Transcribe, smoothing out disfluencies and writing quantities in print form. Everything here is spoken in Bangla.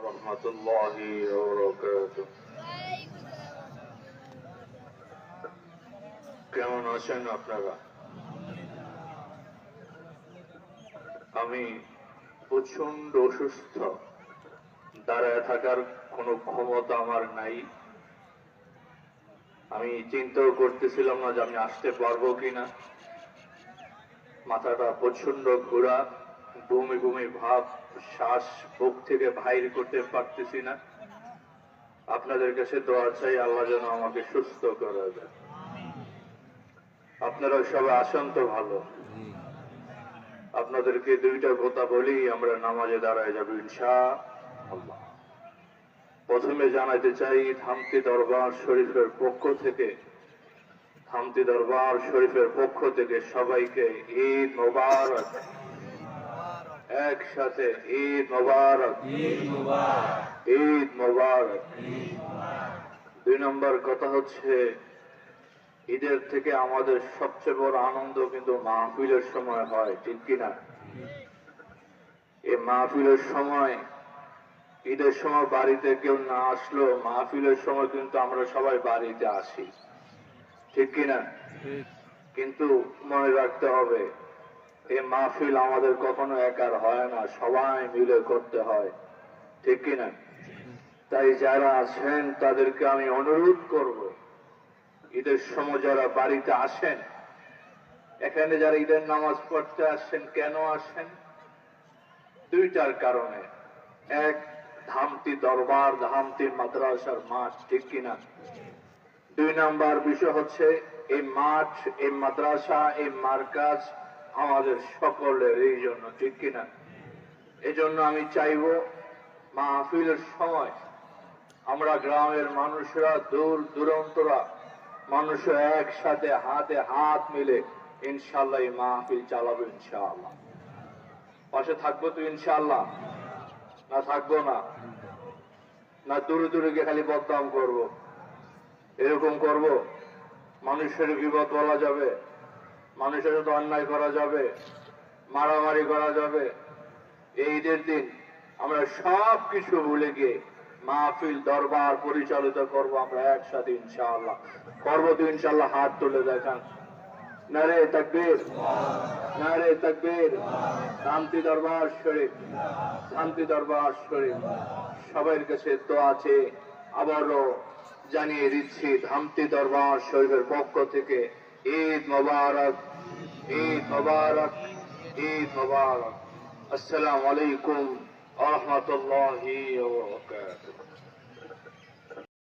রহমতুল্লাহি ওয়া বারাকাতুহু। কেমন আছেন আপনারা? আমি প্রচন্ড অসুস্থ, দাঁড়ায় থাকার কোনো ক্ষমতা আমার নাই। আমি চিন্তাও করতেছিলাম না যে আমি আসতে পারবো কিনা। মাথাটা প্রচন্ড ঘোরা, বমি বমি ভাব, শ্বাস বুক থেকে বাইর করতে পারতেছি না। আপনাদের কাছে দোয়া চাই, আল্লাহ যেন আমাকে সুস্থ করে দেয়। আপনারা সবাই আসেন তো ভালো। আপনাদেরকে দুইটা কথা বলি, আমরা নামাজে দাঁড়ায় যাবো ইনশাআল্লাহ। প্রথমে জানাতে চাই, থামতি দরবার শরীফের পক্ষ থেকে সবাইকে ঈদ মোবারক। একসাথে ঈদ মোবারক, ঈদ মোবারক। 2 নম্বর কথা হচ্ছে, ঈদের থেকে আমাদের সবচেয়ে বড় আনন্দ কিন্তু মাহফিলের সময় হয়, ঠিক কিনা? এই মাহফিলের সময়, ঈদের সময় বাড়িতে কেউ না আসলেও মাহফিলের সময় কিন্তু আমরা সবাই বাড়িতে আসি, ঠিক কিনা? কিন্তু মনে রাখতে হবে, এই মাহফিল আমাদের কখনো একার হয় না, সবাই মিলে করতে হয়, ঠিক কিনা? তাই যারা আছেন তাদেরকে আমি অনুরোধ করব, ঈদের সময় যারা বাড়িতে আসেন, এখানে যারা ঈদের নামাজ পড়তে আসেন, কেন আসেন? 2টার কারণে। এক, ধামতি দরবার, ধামতি মাদ্রাসার মাঠ, ঠিক কিনা? 2 নাম্বার বিষয় হচ্ছে, এই মাঠ, এই মাদ্রাসা, এই মার্কাজ আমাদের সকলের, এই জন্য, ঠিক কিনা? এই জন্য আমি চাইব, মাহফিলের সময় আমরা গ্রামের মানুষরা, দূর দূরান্তরা মানুষরা একসাথে হাতে হাত মিলে ইনশাআল্লাহ এই মাহফিল চালাবো ইনশাআল্লাহ। পাশে থাকবো তো ইনশাআল্লাহ? না থাকবো না? না দূরে দূরে গিয়ে খালি বদনাম করবো? এরকম করব? মানুষের বিপদ বলা যাবে, মানুষের সাথে অন্যায় করা যাবে, মারামারি করা যাবে? এই ঈদের দিন আমরা সব কিছু ভুলে গিয়ে মাহফিল দরবার পরিচালিত করব আমরা একসাথে ইনশাআল্লাহ। করবো তো ইনশাআল্লাহ? হাত তুলে দেখান। নারে তাকবীর, নারে তাকবীর। শান্তি দরবার শরীফ, শান্তি দরবার শরীফ। সবার কাছে তো আছে, আবারও জানিয়ে দিচ্ছি, ধামতি দরবার শরীফের পক্ষ থেকে ঈদ মোবারক, ঈদ মোবারক, ঈদ মোবারক। আসসালামু আলাইকুম ওয়া রাহমাতুল্লাহি ওয়া বারাকাতুহু।